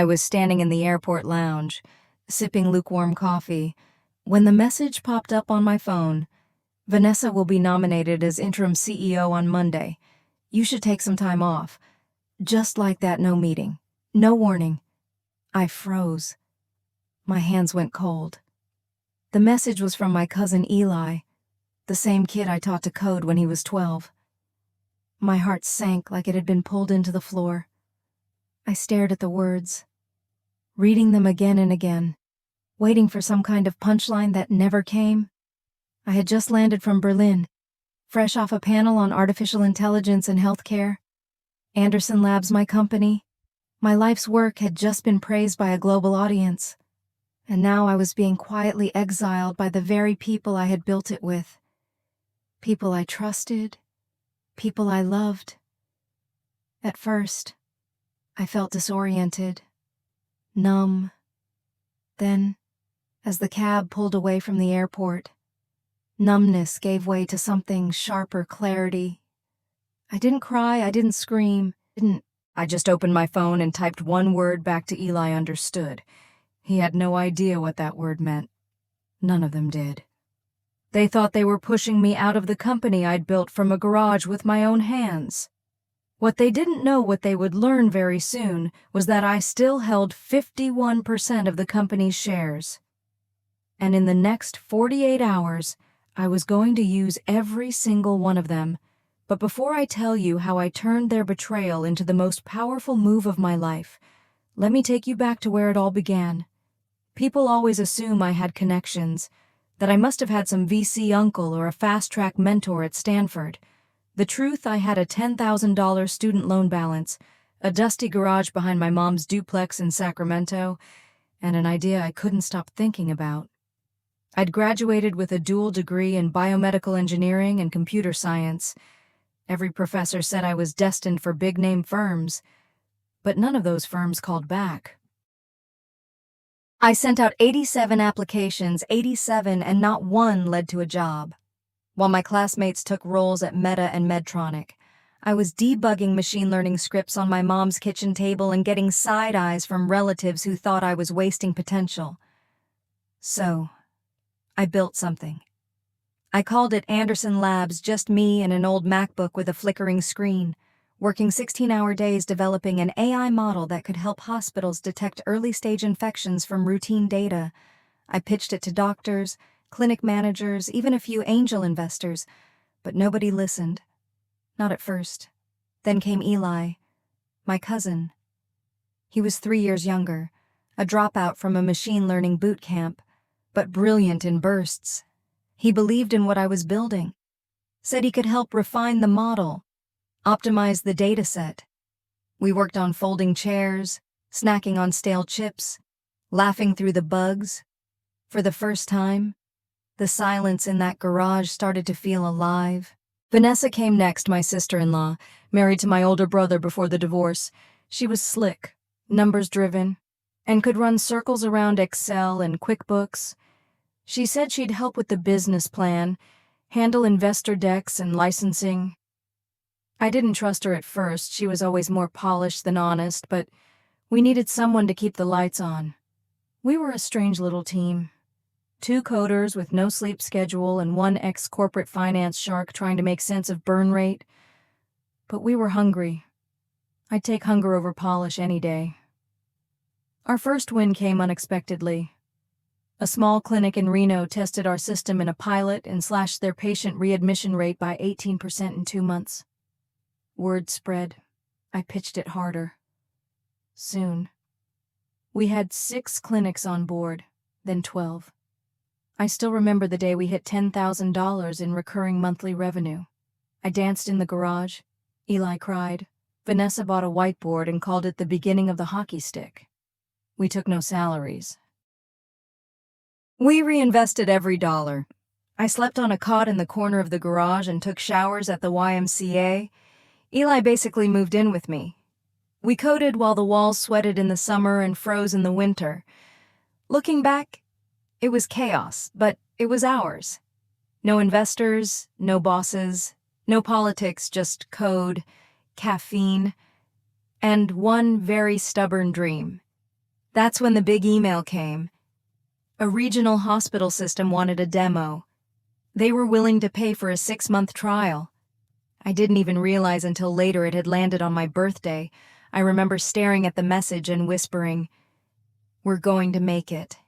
Eli was standing in the airport lounge, sipping lukewarm coffee, when the message popped up on my phone. Vanessa will be nominated as interim CEO on Monday. You should take some time off. Just like that, no meeting. No warning. I froze. My hands went cold. The message was from my cousin Eli, the same kid I taught to code when he was 12. My heart sank like it had been pulled into the floor. I stared at the words, reading them again and again, waiting for some kind of punchline that never came. I had just landed from Berlin, fresh off a panel on artificial intelligence and healthcare. Anderson Labs, my company. My life's work had just been praised by a global audience, and now I was being quietly exiled by the very people I had built it with. People I trusted, people I loved. At first, I felt disoriented, numb. Then, as the cab pulled away from the airport, numbness gave way to something sharper clarity. I didn't cry, I didn't scream, I just opened my phone and typed one word back to Eli. Understood. He had no idea what that word meant. None of them did. They thought they were pushing me out of the company I'd built from a garage with my own hands. What they didn't know, what they would learn very soon, was that I still held 51% of the company's shares. And in the next 48 hours, I was going to use every single one of them. But before I tell you how I turned their betrayal into the most powerful move of my life, let me take you back to where it all began. People always assume I had connections, that I must have had some VC uncle or a fast-track mentor at Stanford. The truth, I had a $10,000 student loan balance, a dusty garage behind my mom's duplex in Sacramento, and an idea I couldn't stop thinking about. I'd graduated with a dual degree in biomedical engineering and computer science. Every professor said I was destined for big-name firms, but none of those firms called back. I sent out 87 applications, 87, and not one led to a job. While my classmates took roles at Meta and Medtronic, I was debugging machine learning scripts on my mom's kitchen table and getting side eyes from relatives who thought I was wasting potential. So, I built something. I called it Anderson Labs, just me and an old MacBook with a flickering screen, working 16-hour days developing an AI model that could help hospitals detect early-stage infections from routine data. I pitched it to doctors, clinic managers, even a few angel investors, but nobody listened. Not at first. Then came Eli, my cousin. He was 3 years younger, a dropout from a machine learning boot camp, but brilliant in bursts. He believed in what I was building, said he could help refine the model, optimize the data set. We worked on folding chairs, snacking on stale chips, laughing through the bugs. For the first time, the silence in that garage started to feel alive. Vanessa came next, my sister-in-law, married to my older brother before the divorce. She was slick, numbers-driven, and could run circles around Excel and QuickBooks. She said she'd help with the business plan, handle investor decks and licensing. I didn't trust her at first. She was always more polished than honest, but we needed someone to keep the lights on. We were a strange little team. 2 coders with no sleep schedule and 1 ex-corporate finance shark trying to make sense of burn rate. But we were hungry. I'd take hunger over polish any day. Our first win came unexpectedly. A small clinic in Reno tested our system in a pilot and slashed their patient readmission rate by 18% in 2 months. Word spread. I pitched it harder. Soon. We had 6 clinics on board, then 12. I still remember the day we hit $10,000 in recurring monthly revenue. I danced in the garage. Eli cried. Vanessa bought a whiteboard and called it the beginning of the hockey stick. We took no salaries. We reinvested every dollar. I slept on a cot in the corner of the garage and took showers at the YMCA. Eli basically moved in with me. We coded while the walls sweated in the summer and froze in the winter. Looking back, it was chaos, but it was ours. No investors, no bosses, no politics, just code, caffeine, and one very stubborn dream: That's when the big email came. A regional hospital system wanted a demo. They were willing to pay for a 6-month trial. I didn't even realize until later it had landed on my birthday. I remember staring at the message and whispering, "We're going to make it."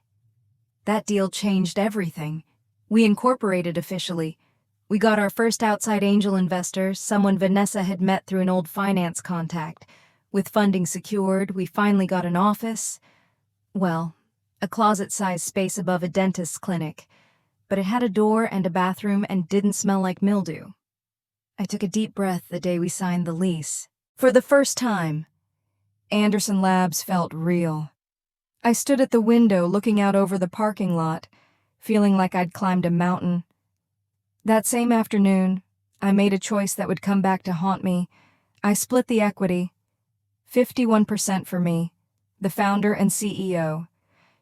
That deal changed everything. We incorporated officially. We got our first outside angel investor, someone Vanessa had met through an old finance contact. With funding secured, we finally got an office. Well, a closet-sized space above a dentist's clinic. But it had a door and a bathroom and didn't smell like mildew. I took a deep breath the day we signed the lease. For the first time, Anderson Labs felt real. I stood at the window looking out over the parking lot, feeling like I'd climbed a mountain. That same afternoon, I made a choice that would come back to haunt me. I split the equity. 51% for me, the founder and CEO.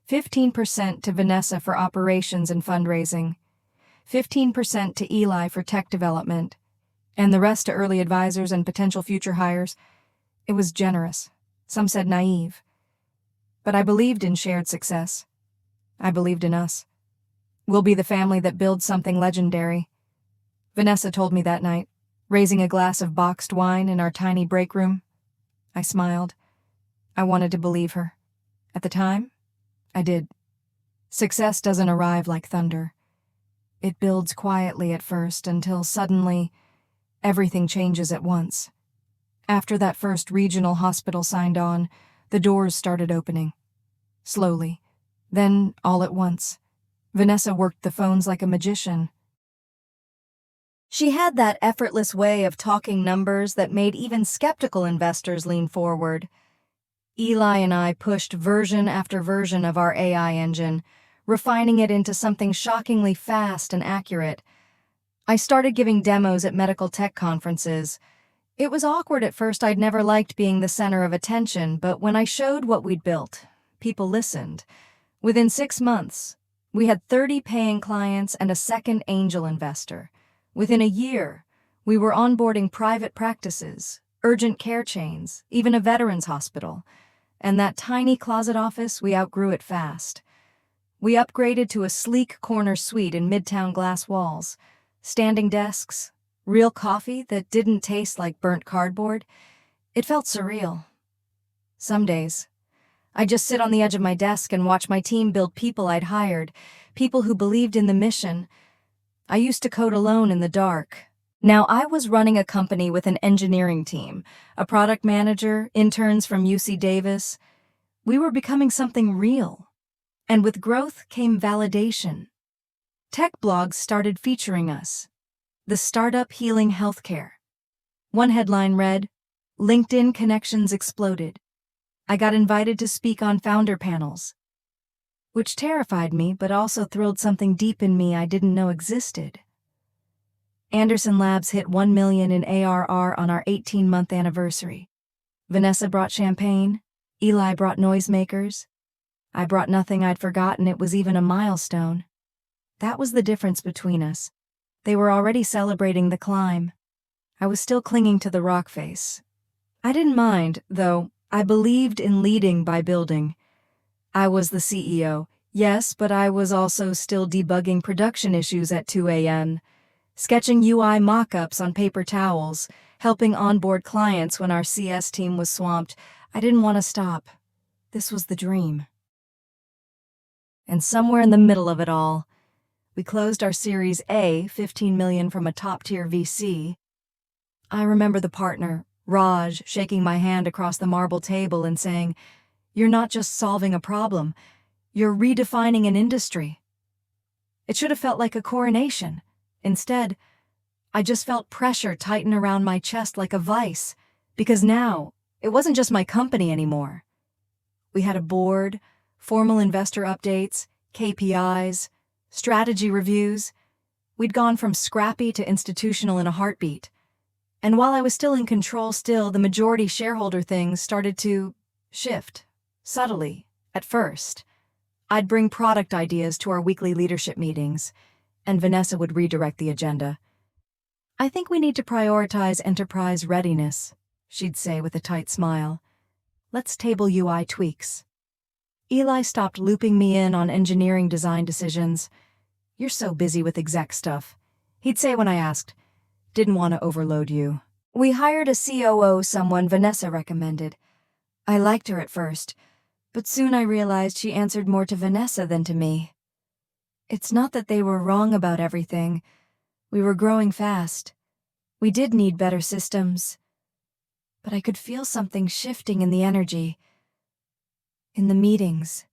15% to Vanessa for operations and fundraising. 15% to Eli for tech development. And the rest to early advisors and potential future hires. It was generous. Some said naive. But I believed in shared success. I believed in us. We'll be the family that builds something legendary. Vanessa told me that night, raising a glass of boxed wine in our tiny break room. I smiled. I wanted to believe her. At the time, I did. Success doesn't arrive like thunder. It builds quietly at first until suddenly everything changes at once. After that first regional hospital signed on, the doors started opening. Slowly. Then, all at once. Vanessa worked the phones like a magician. She had that effortless way of talking numbers that made even skeptical investors lean forward. Eli and I pushed version after version of our AI engine, refining it into something shockingly fast and accurate. I started giving demos at medical tech conferences. It was awkward at first. I'd never liked being the center of attention, but when I showed what we'd built, people listened. Within 6 months, we had 30 paying clients and a second angel investor. Within a year, we were onboarding private practices, urgent care chains, even a veterans hospital. And that tiny closet office, we outgrew it fast. We upgraded to a sleek corner suite in midtown glass walls, standing desks, real coffee that didn't taste like burnt cardboard. It felt surreal. Some days, I'd just sit on the edge of my desk and watch my team build people I'd hired, people who believed in the mission. I used to code alone in the dark. Now I was running a company with an engineering team, a product manager, interns from UC Davis. We were becoming something real. And with growth came validation. Tech blogs started featuring us. The startup healing healthcare. One headline read, "LinkedIn connections exploded." I got invited to speak on founder panels, which terrified me but also thrilled something deep in me I didn't know existed. Anderson Labs hit 1 million in ARR on our 18-month anniversary. Vanessa brought champagne. Eli brought noisemakers. I brought nothing I'd forgotten. It was even a milestone. That was the difference between us. They were already celebrating the climb. I was still clinging to the rock face. I didn't mind, though. I believed in leading by building. I was the CEO, yes, but I was also still debugging production issues at 2 a.m., sketching UI mock-ups on paper towels, helping onboard clients when our CS team was swamped. I didn't want to stop. This was the dream. And somewhere in the middle of it all, we closed our Series A, 15 million from a top-tier VC. I remember the partner, Raj, shaking my hand across the marble table and saying, "You're not just solving a problem, you're redefining an industry." It should have felt like a coronation. Instead, I just felt pressure tighten around my chest like a vice, because now it wasn't just my company anymore. We had a board, formal investor updates, KPIs, strategy reviews. We'd gone from scrappy to institutional in a heartbeat. And while I was still in control, the majority shareholder things started to shift, subtly, at first. I'd bring product ideas to our weekly leadership meetings, and Vanessa would redirect the agenda. "I think we need to prioritize enterprise readiness," she'd say with a tight smile. "Let's table UI tweaks." Eli stopped looping me in on engineering design decisions. "You're so busy with exec stuff," he'd say when I asked. "Didn't want to overload you." We hired a COO, someone Vanessa recommended. I liked her at first, but soon I realized she answered more to Vanessa than to me. It's not that they were wrong about everything. We were growing fast. We did need better systems. But I could feel something shifting in the energy, in the meetings,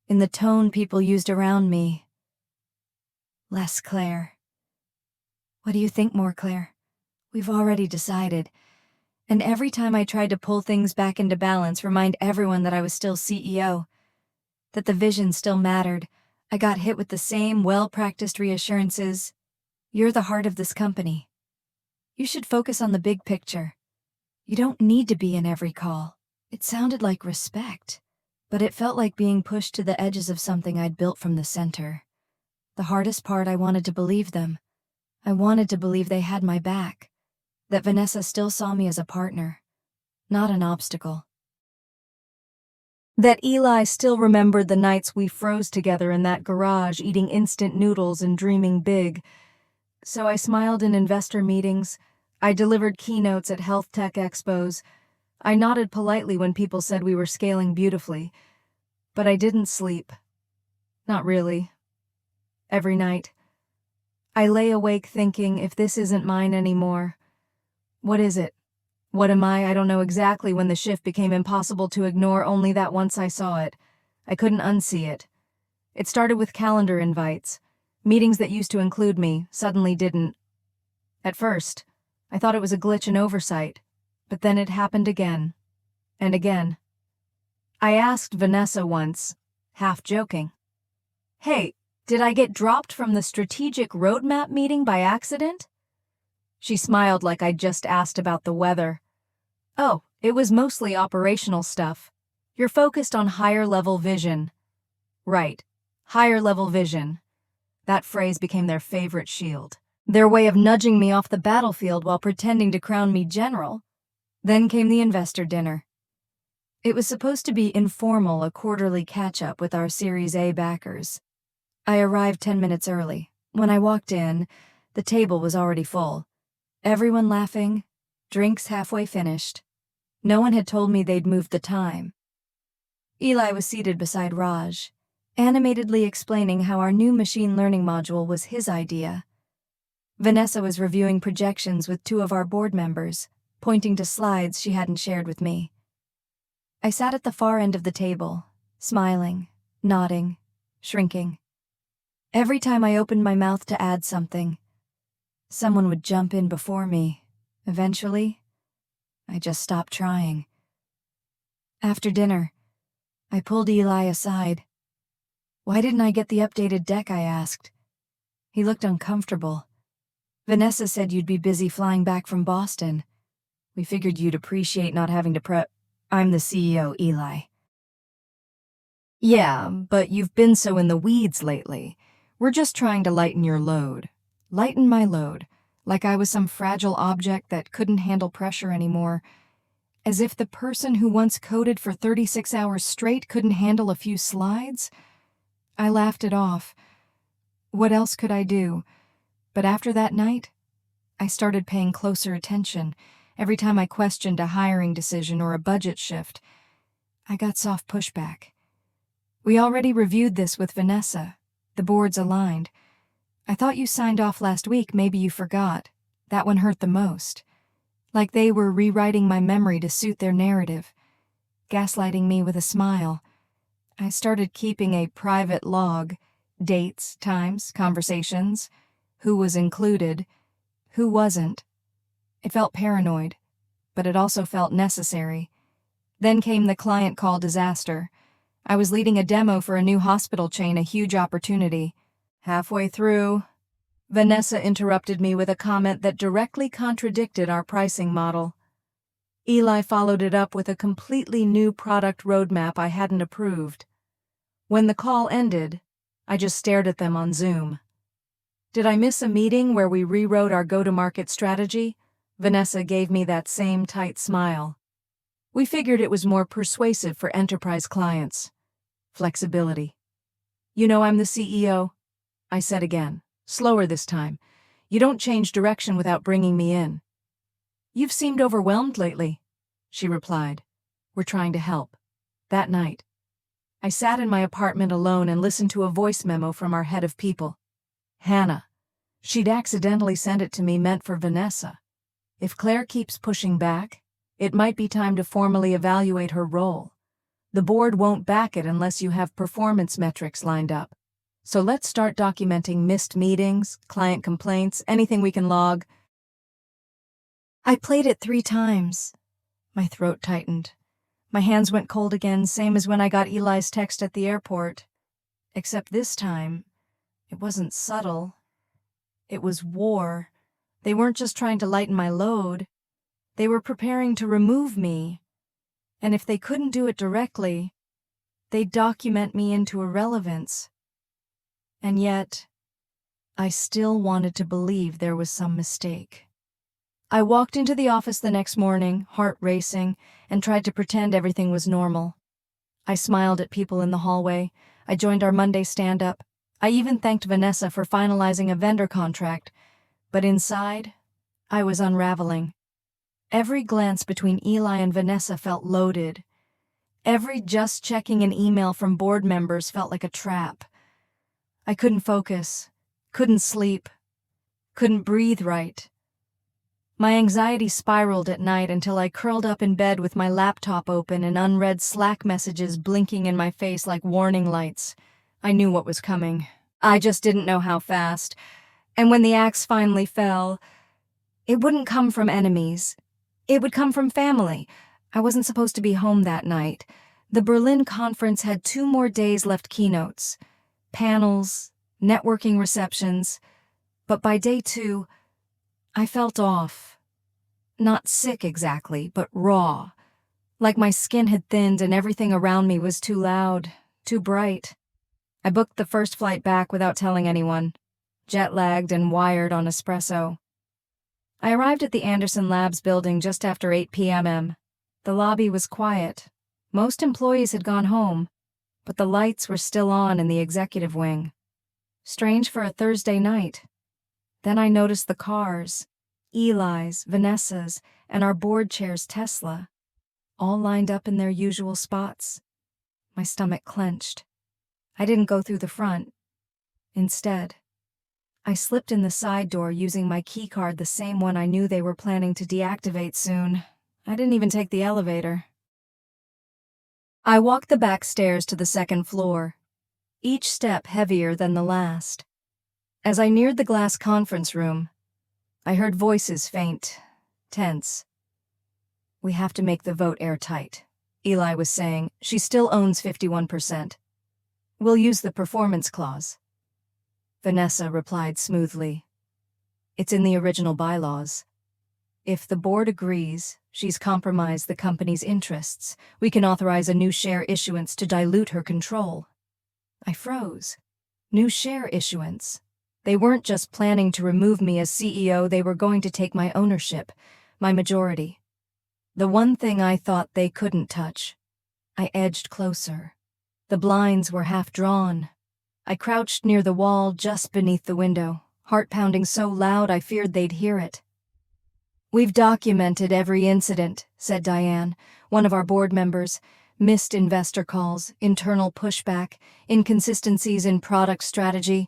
in the tone people used around me. Less Claire. What do you think more, Claire? We've already decided. And every time I tried to pull things back into balance, remind everyone that I was still CEO, that the vision still mattered, I got hit with the same well-practiced reassurances. You're the heart of this company. You should focus on the big picture. You don't need to be in every call. It sounded like respect, but it felt like being pushed to the edges of something I'd built from the center. The hardest part, I wanted to believe them. I wanted to believe they had my back, that Vanessa still saw me as a partner, not an obstacle. That Eli still remembered the nights we froze together in that garage, eating instant noodles and dreaming big. So I smiled in investor meetings. I delivered keynotes at health tech expos. I nodded politely when people said we were scaling beautifully. But I didn't sleep. Not really. Every night. I lay awake thinking, if this isn't mine anymore, what is it? What am I? I don't know exactly when the shift became impossible to ignore, only that once I saw it, I couldn't unsee it. It started with calendar invites. Meetings that used to include me suddenly didn't. At first, I thought it was a glitch in oversight, but then it happened again, and again. I asked Vanessa once, half joking, "Hey, did I get dropped from the strategic roadmap meeting by accident?" She smiled like I'd just asked about the weather. "Oh, it was mostly operational stuff. You're focused on higher-level vision." Right, higher-level vision. That phrase became their favorite shield. Their way of nudging me off the battlefield while pretending to crown me general. Then came the investor dinner. It was supposed to be informal, a quarterly catch-up with our Series A backers. I arrived 10 minutes early. When I walked in, the table was already full. Everyone laughing, drinks halfway finished. No one had told me they'd moved the time. Eli was seated beside Raj, animatedly explaining how our new machine learning module was his idea. Vanessa was reviewing projections with 2 of our board members, pointing to slides she hadn't shared with me. I sat at the far end of the table, smiling, nodding, shrinking. Every time I opened my mouth to add something, someone would jump in before me. Eventually, I just stopped trying. After dinner, I pulled Eli aside. "Why didn't I get the updated deck?" I asked. He looked uncomfortable. "Vanessa said you'd be busy flying back from Boston. We figured you'd appreciate not having to prep." "I'm the CEO, Eli." "Yeah, but you've been so in the weeds lately. We're just trying to lighten your load." Lighten my load, like I was some fragile object that couldn't handle pressure anymore. As if the person who once coded for 36 hours straight couldn't handle a few slides? I laughed it off. What else could I do? But after that night, I started paying closer attention. Every time I questioned a hiring decision or a budget shift, I got soft pushback. "We already reviewed this with Vanessa. The board's aligned. I thought you signed off last week, maybe you forgot." That one hurt the most. Like they were rewriting my memory to suit their narrative, gaslighting me with a smile. I started keeping a private log, dates, times, conversations, who was included, who wasn't. It felt paranoid, but it also felt necessary. Then came the client call disaster. I was leading a demo for a new hospital chain, a huge opportunity. Halfway through, Vanessa interrupted me with a comment that directly contradicted our pricing model. Eli followed it up with a completely new product roadmap I hadn't approved. When the call ended, I just stared at them on Zoom. Did I miss a meeting where we rewrote our go-to-market strategy? Vanessa gave me that same tight smile. We figured it was more persuasive for enterprise clients. Flexibility. You know I'm the CEO, I said again, slower this time. You don't change direction without bringing me in. You've seemed overwhelmed lately, she replied. We're trying to help. That night, I sat in my apartment alone and listened to a voice memo from our head of people. Hannah. She'd accidentally sent it to me meant for Vanessa. If Claire keeps pushing back, it might be time to formally evaluate her role. The board won't back it unless you have performance metrics lined up. So let's start documenting missed meetings, client complaints, anything we can log. I played it 3 times. My throat tightened. My hands went cold again, same as when I got Eli's text at the airport. Except this time, it wasn't subtle. It was war. They weren't just trying to lighten my load. They were preparing to remove me. And if they couldn't do it directly, they'd document me into irrelevance. And yet, I still wanted to believe there was some mistake. I walked into the office the next morning, heart racing, and tried to pretend everything was normal. I smiled at people in the hallway. I joined our Monday stand-up. I even thanked Vanessa for finalizing a vendor contract. But inside, I was unraveling. Every glance between Eli and Vanessa felt loaded. Every just checking an email from board members felt like a trap. I couldn't focus, couldn't sleep, couldn't breathe right. My anxiety spiraled at night until I curled up in bed with my laptop open and unread Slack messages blinking in my face like warning lights. I knew what was coming. I just didn't know how fast. And when the axe finally fell, it wouldn't come from enemies. It would come from family. I wasn't supposed to be home that night. The Berlin conference had 2 more days left keynotes, panels, networking receptions. But by day 2, I felt off. Not sick exactly, but raw. Like my skin had thinned and everything around me was too loud, too bright. I booked the first flight back without telling anyone, jet-lagged and wired on espresso. I arrived at the Anderson Labs building just after 8 p.m. The lobby was quiet. Most employees had gone home, but the lights were still on in the executive wing. Strange for a Thursday night. Then I noticed the cars, Eli's, Vanessa's, and our board chair's Tesla, all lined up in their usual spots. My stomach clenched. I didn't go through the front. Instead, I slipped in the side door using my key card, the same one I knew they were planning to deactivate soon. I didn't even take the elevator. I walked the back stairs to the 2nd floor, each step heavier than the last. As I neared the glass conference room, I heard voices faint, tense. We have to make the vote airtight, Eli was saying. She still owns 51%. We'll use the performance clause. Vanessa replied smoothly. It's in the original bylaws. If the board agrees she's compromised the company's interests, we can authorize a new share issuance to dilute her control. I froze. New share issuance. They weren't just planning to remove me as CEO, they were going to take my ownership, my majority. The one thing I thought they couldn't touch. I edged closer. The blinds were half drawn. I crouched near the wall just beneath the window, heart pounding so loud I feared they'd hear it. We've documented every incident, said Diane, one of our board members. Missed investor calls, internal pushback, inconsistencies in product strategy.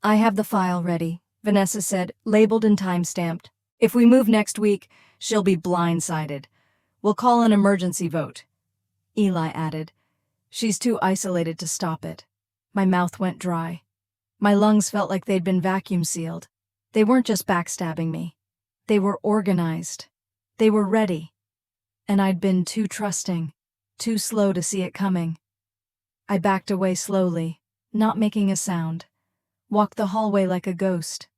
I have the file ready, Vanessa said, labeled and time-stamped. If we move next week, she'll be blindsided. We'll call an emergency vote. Eli added. She's too isolated to stop it. My mouth went dry. My lungs felt like they'd been vacuum sealed. They weren't just backstabbing me. They were organized. They were ready. And I'd been too trusting, too slow to see it coming. I backed away slowly, not making a sound. Walked the hallway like a ghost.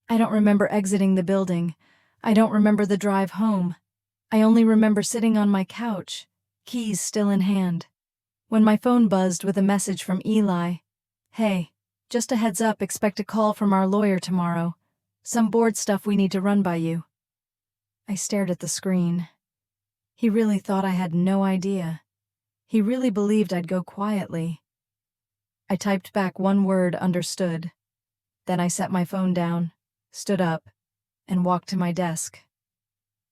I don't remember exiting the building. I don't remember the drive home. I only remember sitting on my couch, keys still in hand. When my phone buzzed with a message from Eli. Hey, just a heads up, expect a call from our lawyer tomorrow. Some board stuff we need to run by you. I stared at the screen. He really thought I had no idea. He really believed I'd go quietly. I typed back one word, understood. Then I set my phone down, stood up, and walked to my desk.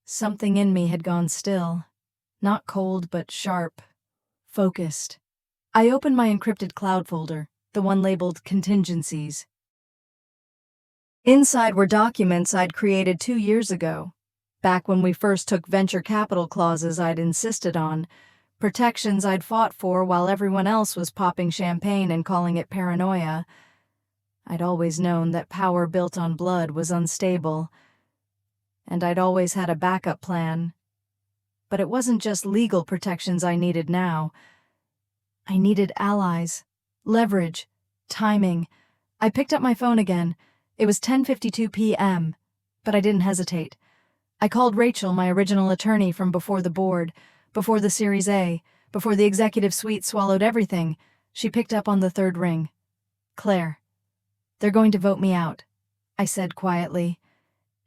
Something in me had gone still. Not cold, but sharp. Focused. I opened my encrypted cloud folder, the one labeled contingencies. Inside were documents I'd created 2 years ago, back when we first took venture capital clauses I'd insisted on, protections I'd fought for while everyone else was popping champagne and calling it paranoia. I'd always known that power built on blood was unstable, and I'd always had a backup plan. But it wasn't just legal protections I needed now. I needed allies, leverage, timing. I picked up my phone again. It was 10:52 p.m., but I didn't hesitate. I called Rachel, my original attorney from before the board, before the Series A, before the executive suite swallowed everything. She picked up on the third ring. "Claire, they're going to vote me out," I said quietly,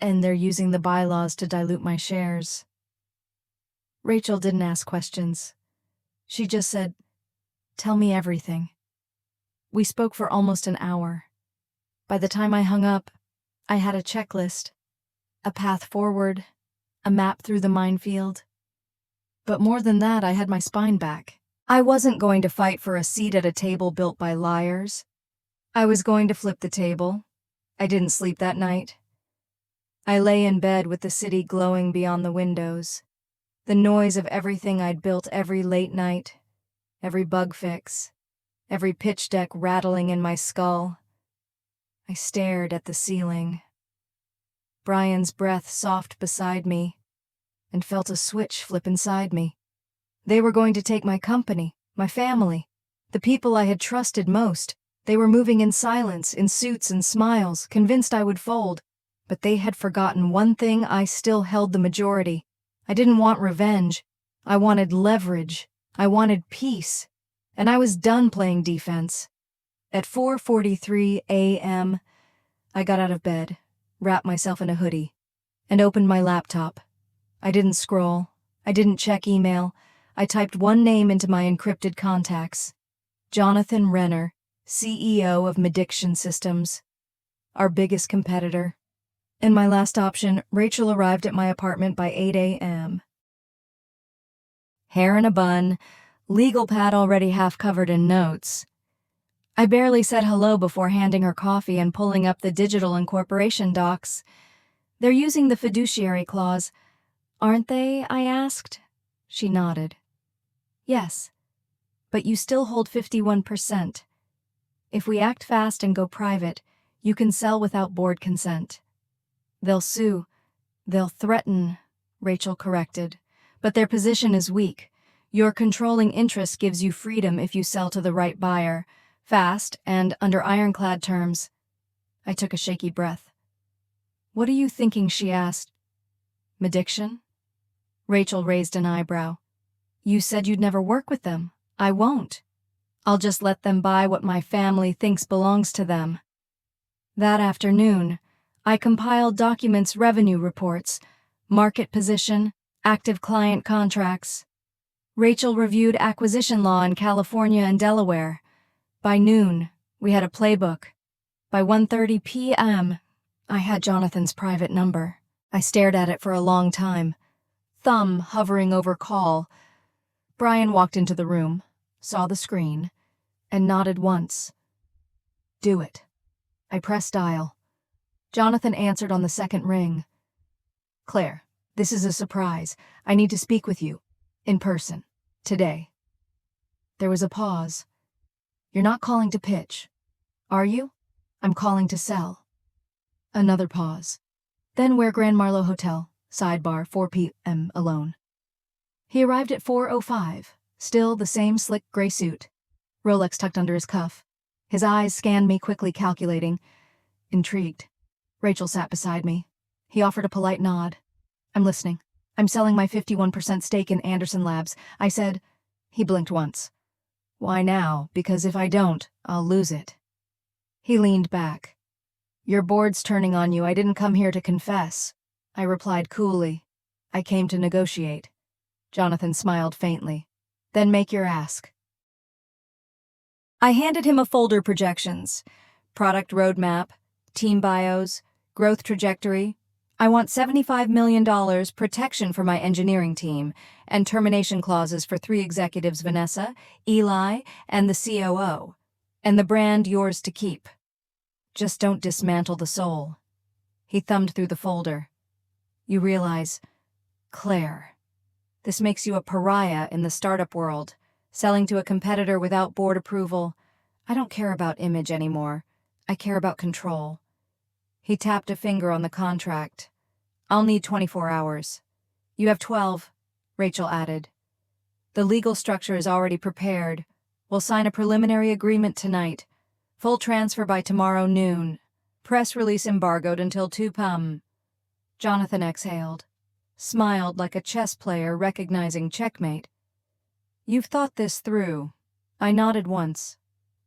"and they're using the bylaws to dilute my shares." Rachel didn't ask questions. She just said, "Tell me everything." We spoke for almost an hour. By the time I hung up, I had a checklist, a path forward, a map through the minefield. But more than that, I had my spine back. I wasn't going to fight for a seat at a table built by liars. I was going to flip the table. I didn't sleep that night. I lay in bed with the city glowing beyond the windows, the noise of everything I'd built every late night, every bug fix, every pitch deck rattling in my skull. I stared at the ceiling. Brian's breath soft beside me, and felt a switch flip inside me. They were going to take my company, my family, the people I had trusted most. They were moving in silence, in suits and smiles, convinced I would fold. But they had forgotten one thing: I still held the majority. I didn't want revenge. I wanted leverage. I wanted peace. And I was done playing defense. At 4:43 a.m., I got out of bed, wrapped myself in a hoodie, and opened my laptop. I didn't scroll. I didn't check email. I typed one name into my encrypted contacts: Jonathan Renner, CEO of Mediction Systems, our biggest competitor. And my last option, Rachel arrived at my apartment by 8 a.m. Hair in a bun, legal pad already half covered in notes. I barely said hello before handing her coffee and pulling up the digital incorporation docs. "They're using the fiduciary clause, aren't they?" I asked. She nodded. "Yes, but you still hold 51%. If we act fast and go private, you can sell without board consent." "They'll sue. They'll threaten," Rachel corrected. "But their position is weak. Your controlling interest gives you freedom if you sell to the right buyer, fast and under ironclad terms." I took a shaky breath. "What are you thinking?" she asked. "Mediction?" Rachel raised an eyebrow. "You said you'd never work with them." "I won't. I'll just let them buy what my family thinks belongs to them." That afternoon, I compiled documents, revenue reports, market position, active client contracts. Rachel reviewed acquisition law in California and Delaware. By noon, we had a playbook. By 1:30 p.m., I had Jonathan's private number. I stared at it for a long time, thumb hovering over call. Brian walked into the room, saw the screen, and nodded once. "Do it." I pressed dial. Jonathan answered on the second ring. "Claire, this is a surprise. I need to speak with you. In person. Today." There was a pause. "You're not calling to pitch, are you?" "I'm calling to sell." Another pause. "Then where? Grand Marlow Hotel. Sidebar, 4 p.m. alone." He arrived at 4:05, still the same slick gray suit, Rolex tucked under his cuff. His eyes scanned me quickly, calculating. Intrigued. Rachel sat beside me. He offered a polite nod. "I'm listening. I'm selling my 51% stake in Anderson Labs," I said. He blinked once. "Why now? Because if I don't, I'll lose it." He leaned back. "Your board's turning on you. I didn't come here to confess," I replied coolly. "I came to negotiate." Jonathan smiled faintly. Then make your ask. I handed him a folder: projections, product roadmap, team bios, growth trajectory. I want $75 million protection for my engineering team and termination clauses for 3 executives: Vanessa, Eli, and the COO. And the brand yours to keep. Just don't dismantle the soul. He thumbed through the folder. You realize, Claire, this makes you a pariah in the startup world, selling to a competitor without board approval. I don't care about image anymore. I care about control. He tapped a finger on the contract. I'll need 24 hours. You have 12, Rachel added. The legal structure is already prepared. We'll sign a preliminary agreement tonight. Full transfer by tomorrow noon. Press release embargoed until 2 p.m. Jonathan exhaled, smiled like a chess player recognizing checkmate. You've thought this through. I nodded once.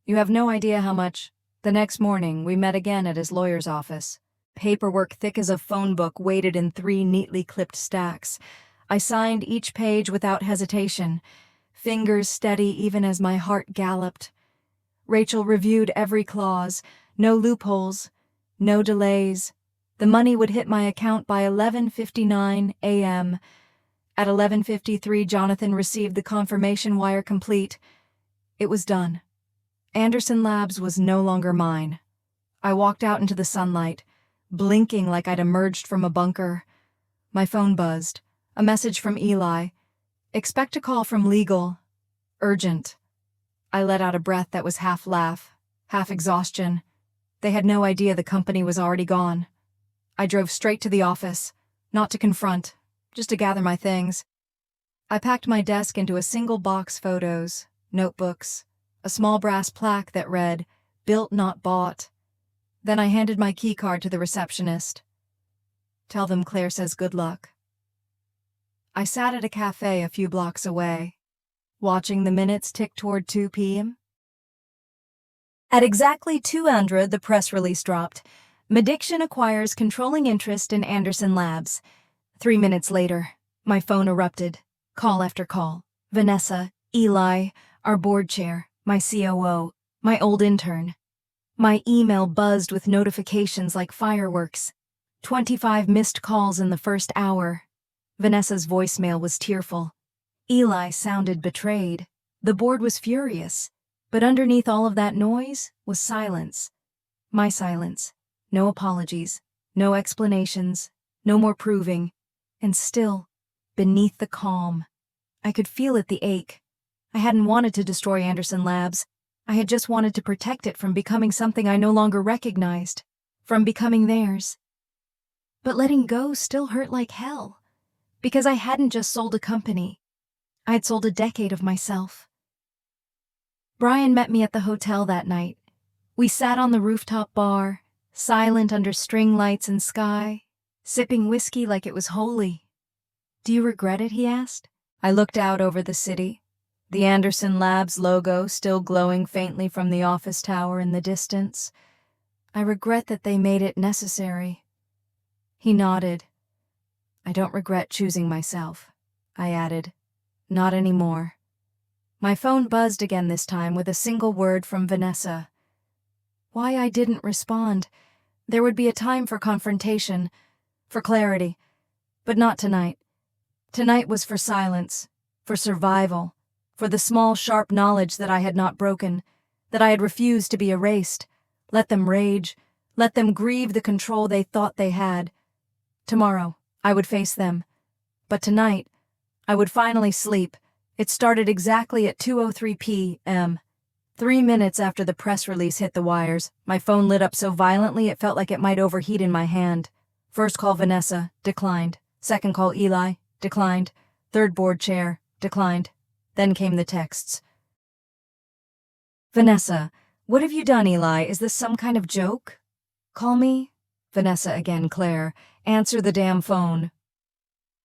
You have no idea how much. The next morning, we met again at his lawyer's office. Paperwork thick as a phone book waited in 3 neatly clipped stacks. I signed each page without hesitation, fingers steady even as my heart galloped. Rachel reviewed every clause. No loopholes, no delays. The money would hit my account by 11:59 a.m. At 11:53, Jonathan received the confirmation wire complete. It was done. Anderson Labs was no longer mine. I walked out into the sunlight, blinking like I'd emerged from a bunker. My phone buzzed. A message from Eli. Expect a call from legal. Urgent. I let out a breath that was half laugh, half exhaustion. They had no idea the company was already gone. I drove straight to the office, not to confront, just to gather my things. I packed my desk into a single box: photos, notebooks, a small brass plaque that read, "Built not bought." Then I handed my key card to the receptionist. Tell them Claire says good luck. I sat at a cafe a few blocks away, watching the minutes tick toward 2 p.m. At exactly 2:00, the press release dropped. Mediction acquires controlling interest in Anderson Labs. 3 minutes later, my phone erupted. Call after call. Vanessa, Eli, our board chair, my COO, my old intern. My email buzzed with notifications like fireworks. 25 missed calls in the first hour. Vanessa's voicemail was tearful. Eli sounded betrayed. The board was furious. But underneath all of that noise was silence. My silence. No apologies. No explanations. No more proving. And still, beneath the calm, I could feel it, the ache. I hadn't wanted to destroy Anderson Labs. I had just wanted to protect it from becoming something I no longer recognized. From becoming theirs. But letting go still hurt like hell. Because I hadn't just sold a company. I'd sold a decade of myself. Brian met me at the hotel that night. We sat on the rooftop bar, silent under string lights and sky, sipping whiskey like it was holy. Do you regret it? He asked. I looked out over the city, the Anderson Labs logo still glowing faintly from the office tower in the distance. I regret that they made it necessary. He nodded. I don't regret choosing myself, I added. Not anymore. My phone buzzed again, this time with a single word from Vanessa. Why I didn't respond. There would be a time for confrontation, for clarity, but not tonight. Tonight was for silence, for survival, for the small, sharp knowledge that I had not broken, that I had refused to be erased. Let them rage, let them grieve the control they thought they had. Tomorrow, I would face them. But tonight, I would finally sleep. It started exactly at 2:03 p.m. 3 minutes after the press release hit the wires, my phone lit up so violently it felt like it might overheat in my hand. First call Vanessa, declined. Second call Eli, declined. Third board chair, declined. Then came the texts. Vanessa, what have you done, Eli? Is this some kind of joke? Call me? Vanessa again, Claire. Answer the damn phone.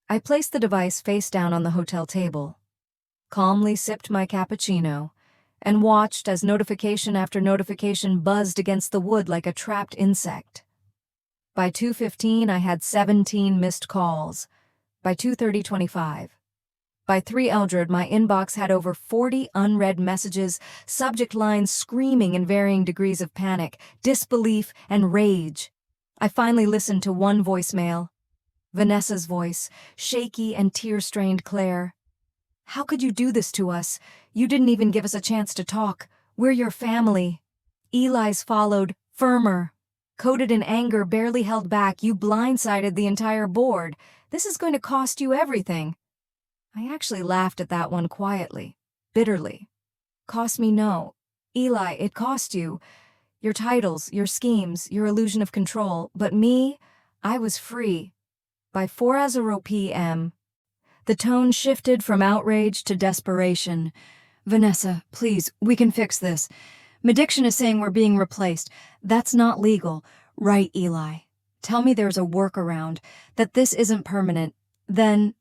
I placed the device face down on the hotel table, calmly sipped my cappuccino, and watched as notification after notification buzzed against the wood like a trapped insect. By 2:15, I had 17 missed calls. By 2:30, 25. By 3:00, my inbox had over 40 unread messages, subject lines screaming in varying degrees of panic, disbelief, and rage. I finally listened to one voicemail. Vanessa's voice, shaky and tear-strained. Claire, how could you do this to us? You didn't even give us a chance to talk. We're your family. Eli's followed, firmer. Coded in anger, barely held back. You blindsided the entire board. This is going to cost you everything. I actually laughed at that one quietly, bitterly. Cost me no. Eli, it cost you. Your titles, your schemes, your illusion of control. But me, I was free. By 4:00 p.m., the tone shifted from outrage to desperation. Vanessa, please, we can fix this. Mediction is saying we're being replaced. That's not legal. Right, Eli. Tell me there's a workaround, that this isn't permanent. Then,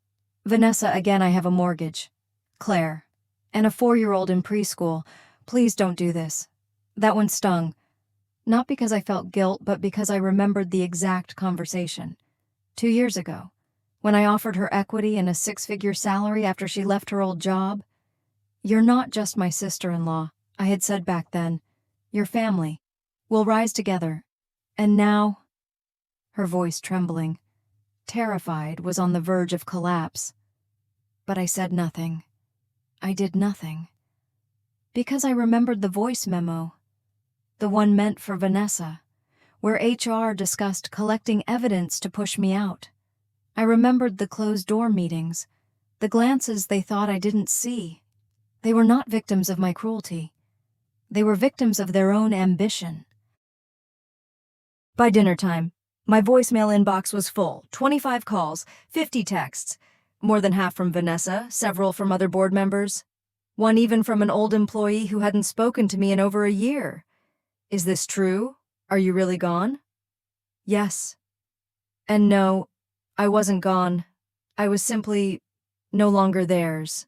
Vanessa, again, I have a mortgage. Claire, and a 4-year-old in preschool. Please don't do this. That one stung. Not because I felt guilt, but because I remembered the exact conversation. 2 years ago, when I offered her equity and a 6-figure salary after she left her old job. You're not just my sister-in-law, I had said back then. You're family. We'll rise together. And now, her voice trembling, terrified, was on the verge of collapse. But I said nothing. I did nothing. Because I remembered the voice memo, the one meant for Vanessa, where HR discussed collecting evidence to push me out. I remembered the closed-door meetings, the glances they thought I didn't see. They were not victims of my cruelty. They were victims of their own ambition. By dinner time, my voicemail inbox was full. 25 calls, 50 texts. More than half from Vanessa, several from other board members. One even from an old employee who hadn't spoken to me in over a year. Is this true? Are you really gone? Yes. And no, I wasn't gone. I was simply no longer theirs.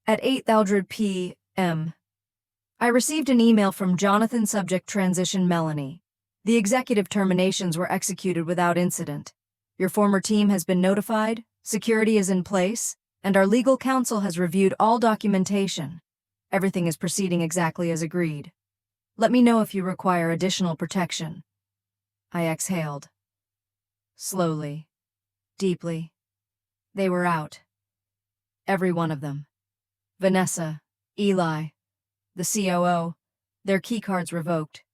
At 8:00 p.m., I received an email from Jonathan, subject transition Melanie. The executive terminations were executed without incident. Your former team has been notified, security is in place, and our legal counsel has reviewed all documentation. Everything is proceeding exactly as agreed. Let me know if you require additional protection. I exhaled. Slowly, deeply. They were out. Every one of them. Vanessa, Eli, the COO, their keycards revoked.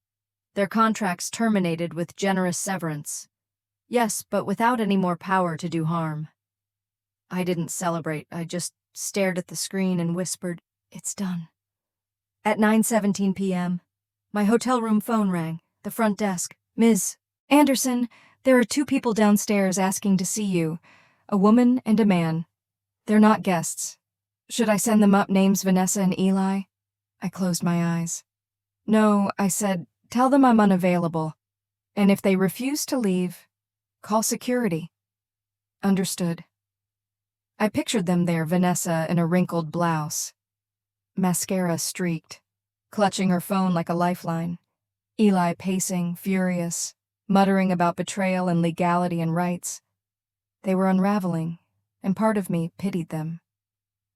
Their contracts terminated with generous severance. Yes, but without any more power to do harm. I didn't celebrate. I just stared at the screen and whispered, "It's done." At 9:17 p.m., my hotel room phone rang. The front desk. "Ms. Anderson, there are 2 people downstairs asking to see you. A woman and a man. They're not guests. Should I send them up names Vanessa and Eli?" I closed my eyes. "No," I said, "tell them I'm unavailable. And if they refuse to leave, call security." Understood. I pictured them there, Vanessa in a wrinkled blouse, mascara streaked, clutching her phone like a lifeline. Eli pacing, furious, muttering about betrayal and legality and rights. They were unraveling, and part of me pitied them.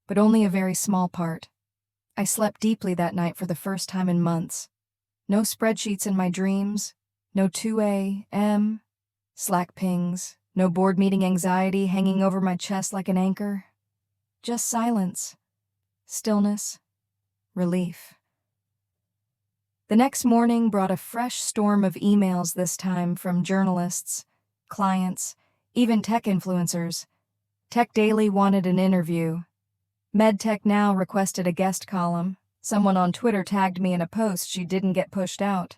But only a very small part. I slept deeply that night for the first time in months. No spreadsheets in my dreams, no 2 a.m. Slack pings, no board meeting anxiety hanging over my chest like an anchor. Just silence, stillness, relief. The next morning brought a fresh storm of emails, this time from journalists, clients, even tech influencers. Tech Daily wanted an interview. MedTech Now requested a guest column. Someone on Twitter tagged me in a post she didn't get pushed out.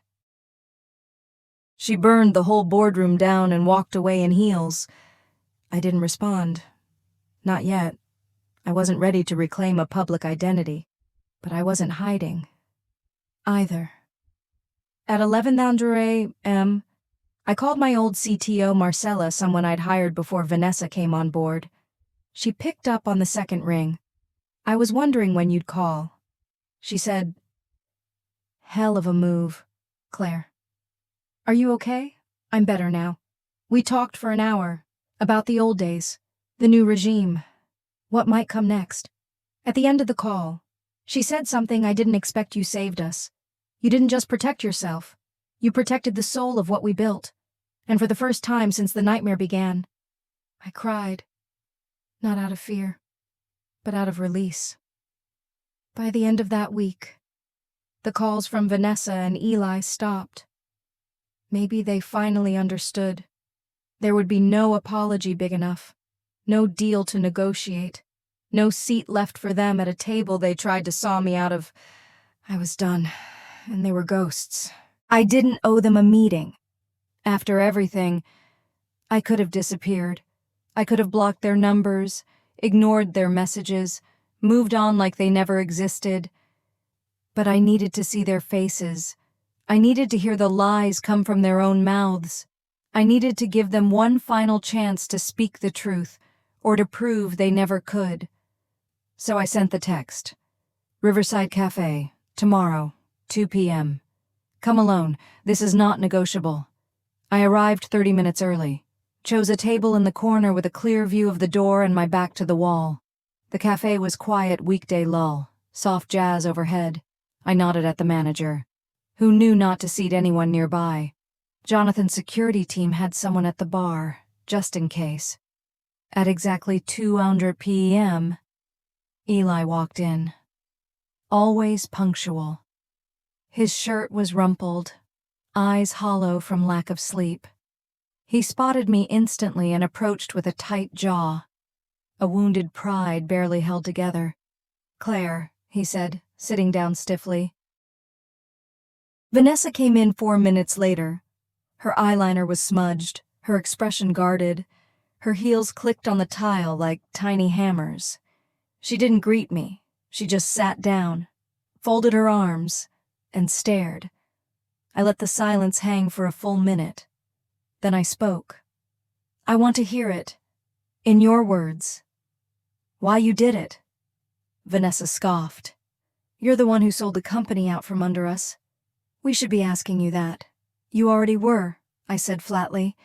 She burned the whole boardroom down and walked away in heels. I didn't respond. Not yet. I wasn't ready to reclaim a public identity. But I wasn't hiding either. At 11:00 a.m., I called my old CTO Marcella, someone I'd hired before Vanessa came on board. She picked up on the second ring. "I was wondering when you'd call." She said, "Hell of a move, Claire. Are you okay?" "I'm better now. We talked for an hour, about the old days, the new regime." What might come next? At the end of the call, she said something I didn't expect. You saved us. You didn't just protect yourself. You protected the soul of what we built. And for the first time since the nightmare began, I cried. Not out of fear, but out of release. By the end of that week, the calls from Vanessa and Eli stopped. Maybe they finally understood. There would be no apology big enough, no deal to negotiate, no seat left for them at a table they tried to saw me out of. I was done, and they were ghosts. I didn't owe them a meeting. After everything, I could have disappeared. I could have blocked their numbers, ignored their messages, moved on like they never existed. But I needed to see their faces. I needed to hear the lies come from their own mouths. I needed to give them one final chance to speak the truth, or to prove they never could. So I sent the text. Riverside Cafe, tomorrow, 2 p.m. Come alone, this is not negotiable. I arrived 30 minutes early, chose a table in the corner with a clear view of the door and my back to the wall. The cafe was quiet weekday lull, soft jazz overhead. I nodded at the manager, who knew not to seat anyone nearby. Jonathan's security team had someone at the bar, just in case. At exactly 2:00 p.m., Eli walked in. Always punctual. His shirt was rumpled, eyes hollow from lack of sleep. He spotted me instantly and approached with a tight jaw. A wounded pride barely held together. "Claire," he said, sitting down stiffly. Vanessa came in 4 minutes later. Her eyeliner was smudged, her expression guarded. Her heels clicked on the tile like tiny hammers. She didn't greet me. She just sat down, folded her arms, and stared. I let the silence hang for a full minute. Then I spoke. "I want to hear it. In your words. Why you did it." Vanessa scoffed. "You're the one who sold the company out from under us. We should be asking you that." "You already were," I said flatly.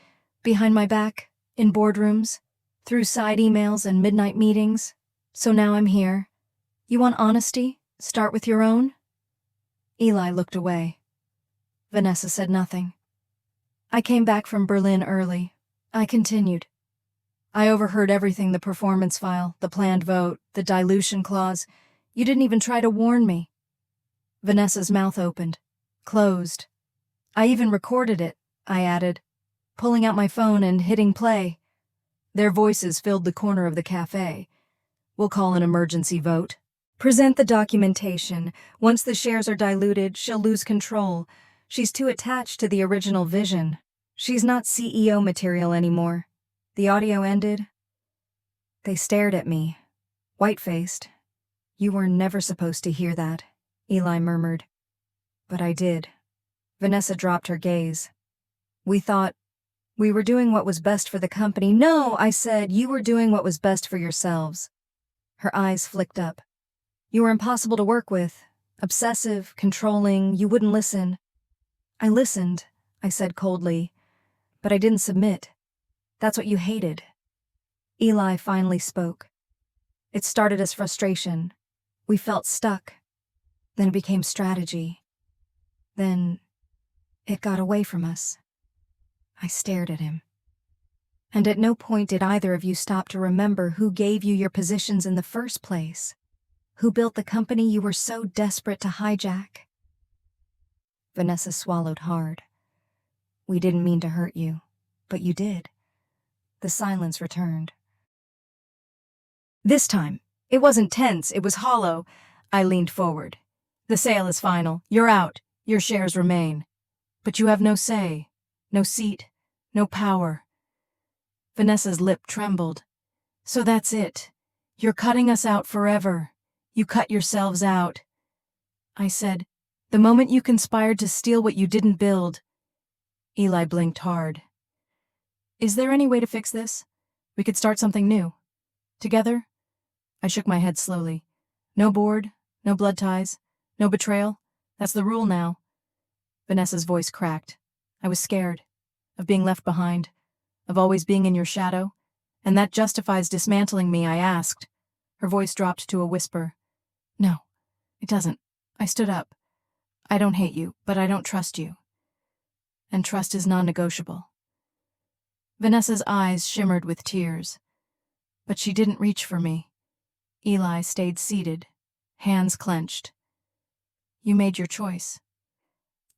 "Behind my back, in boardrooms, through side emails and midnight meetings. So now I'm here. You want honesty? Start with your own?" Eli looked away. Vanessa said nothing. "I came back from Berlin early." I continued. "I overheard everything, the performance file, the planned vote, the dilution clause. You didn't even try to warn me." Vanessa's mouth opened, closed. "I even recorded it," I added, pulling out my phone and hitting play. Their voices filled the corner of the cafe. "We'll call an emergency vote. Present the documentation. Once the shares are diluted, she'll lose control. She's too attached to the original vision. She's not CEO material anymore." The audio ended. They stared at me, white-faced. "You were never supposed to hear that," Eli murmured. "But I did." Vanessa dropped her gaze. "We thought we were doing what was best for the company." "No," I said, "you were doing what was best for yourselves." Her eyes flicked up. "You were impossible to work with. Obsessive, controlling, you wouldn't listen." "I listened," I said coldly, "but I didn't submit. That's what you hated." Eli finally spoke. "It started as frustration. We felt stuck. Then it became strategy. Then it got away from us." I stared at him. "And at no point did either of you stop to remember who gave you your positions in the first place, who built the company you were so desperate to hijack." Vanessa swallowed hard. "We didn't mean to hurt you, but you did." The silence returned. This time, it wasn't tense, it was hollow. I leaned forward. "The sale is final. You're out. Your shares remain. But you have no say, no seat, no power." Vanessa's lip trembled. "So that's it. You're cutting us out forever. You cut yourselves out." I said, "The moment you conspired to steal what you didn't build." Eli blinked hard. "Is there any way to fix this? We could start something new. Together?" I shook my head slowly. "No board, no blood ties, no betrayal. That's the rule now." Vanessa's voice cracked. "I was scared. Of being left behind. Of always being in your shadow. And that justifies dismantling me," I asked. Her voice dropped to a whisper. No, it doesn't. I stood up. I don't hate you, but I don't trust you. And trust is non-negotiable. Vanessa's eyes shimmered with tears. But she didn't reach for me. Eli stayed seated, hands clenched. You made your choice,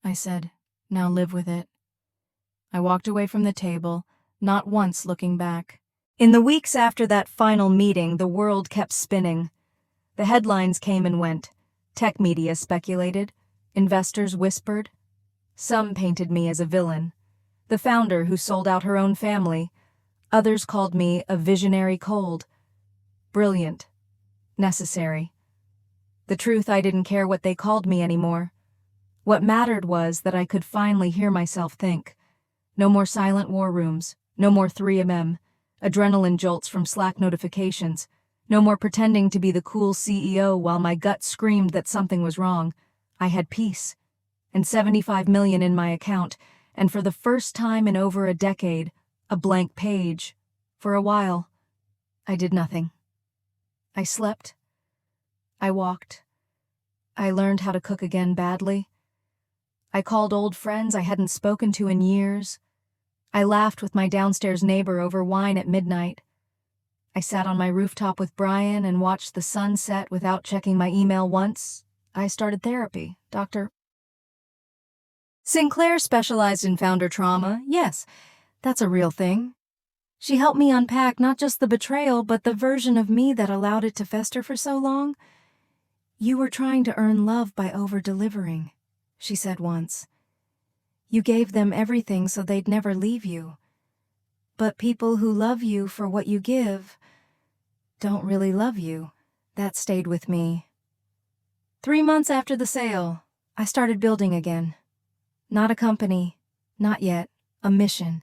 I said. Now live with it. I walked away from the table, not once looking back. In the weeks after that final meeting, the world kept spinning. The headlines came and went. Tech media speculated. Investors whispered. Some painted me as a villain, the founder who sold out her own family. Others called me a visionary cold. Brilliant. Necessary. The truth, I didn't care what they called me anymore. What mattered was that I could finally hear myself think. No more silent war rooms. No more 3mm. Adrenaline jolts from Slack notifications. No more pretending to be the cool CEO while my gut screamed that something was wrong. I had peace. And $75 million in my account. And for the first time in over a decade, a blank page. For a while, I did nothing. I slept. I walked. I learned how to cook again badly. I called old friends I hadn't spoken to in years. I laughed with my downstairs neighbor over wine at midnight. I sat on my rooftop with Brian and watched the sun set without checking my email once. I started therapy. Dr. Sinclair specialized in founder trauma. Yes, that's a real thing. She helped me unpack not just the betrayal, but the version of me that allowed it to fester for so long. You were trying to earn love by over-delivering, she said once. You gave them everything so they'd never leave you. But people who love you for what you give don't really love you. That stayed with me. 3 months after the sale, I started building again. Not a company, not yet, a mission.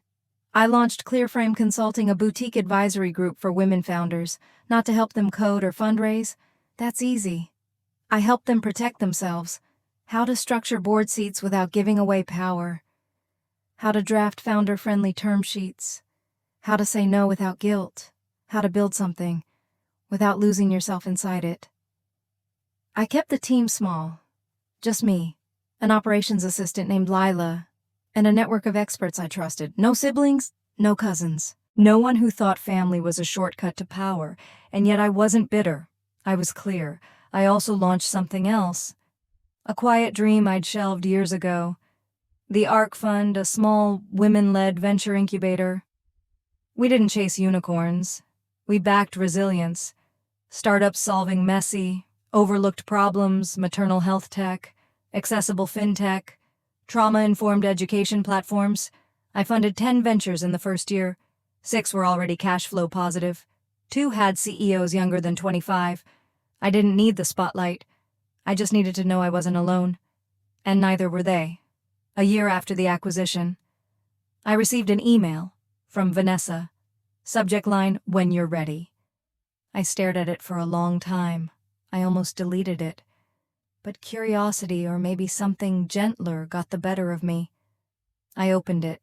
I launched Clearframe Consulting, a boutique advisory group for women founders, not to help them code or fundraise. That's easy. I help them protect themselves, how to structure board seats without giving away power, how to draft founder-friendly term sheets, how to say no without guilt, how to build something without losing yourself inside it. I kept the team small, just me, an operations assistant named Lila, and a network of experts I trusted. No siblings, no cousins. No one who thought family was a shortcut to power, and yet I wasn't bitter. I was clear. I also launched something else. A quiet dream I'd shelved years ago. The ARC Fund, a small, women-led venture incubator. We didn't chase unicorns. We backed resilience. Startups solving messy, overlooked problems, maternal health tech, accessible fintech, trauma-informed education platforms. I funded 10 ventures in the first year. 6 were already cash flow positive. 2 had CEOs younger than 25. I didn't need the spotlight. I just needed to know I wasn't alone. And neither were they. A year after the acquisition, I received an email from Vanessa. Subject line, "When you're ready." I stared at it for a long time. I almost deleted it. But curiosity, or maybe something gentler, got the better of me. I opened it.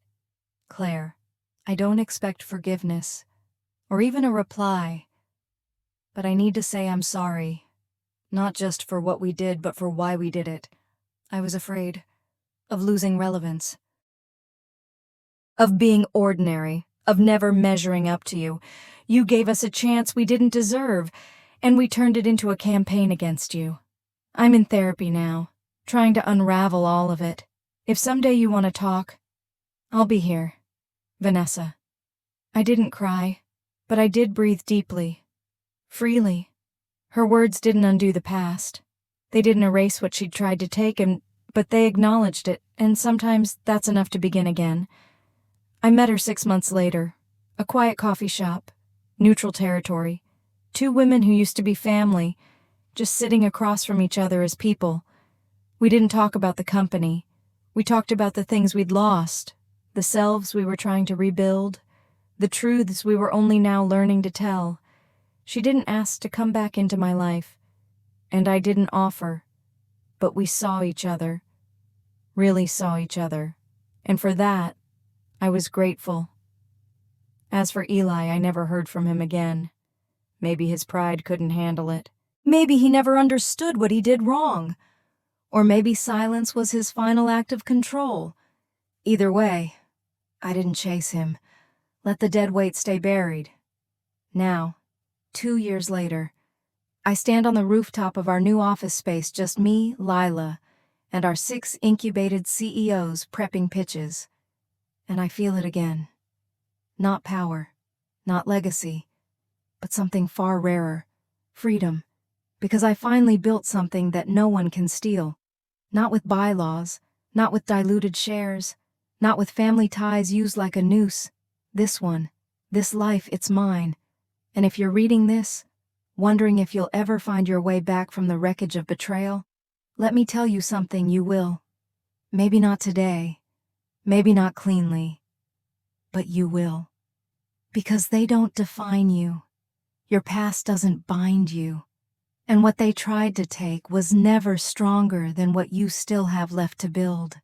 Claire, I don't expect forgiveness, or even a reply. But I need to say I'm sorry. Not just for what we did, but for why we did it. I was afraid of losing relevance. Of being ordinary, of never measuring up to you. You gave us a chance we didn't deserve, and we turned it into a campaign against you. I'm in therapy now, trying to unravel all of it. If someday you want to talk, I'll be here. Vanessa. I didn't cry, but I did breathe deeply, freely. Her words didn't undo the past. They didn't erase what she'd tried to take, but they acknowledged it, and sometimes that's enough to begin again. I met her 6 months later. A quiet coffee shop, neutral territory. 2 women who used to be family, just sitting across from each other as people. We didn't talk about the company. We talked about the things we'd lost, the selves we were trying to rebuild, the truths we were only now learning to tell. She didn't ask to come back into my life, and I didn't offer, but we saw each other, really saw each other, and for that, I was grateful. As for Eli, I never heard from him again. Maybe his pride couldn't handle it. Maybe he never understood what he did wrong. Or maybe silence was his final act of control. Either way, I didn't chase him. Let the dead weight stay buried. Now, 2 years later, I stand on the rooftop of our new office space, just me, Lila, and our 6 incubated CEOs prepping pitches. And I feel it again. Not power, not legacy, but something far rarer, freedom, because I finally built something that no one can steal. Not with bylaws, not with diluted shares, not with family ties used like a noose. This one, this life, it's mine. And if you're reading this, wondering if you'll ever find your way back from the wreckage of betrayal, let me tell you something, you will. Maybe not today, maybe not cleanly, but you will. Because they don't define you. Your past doesn't bind you. And what they tried to take was never stronger than what you still have left to build.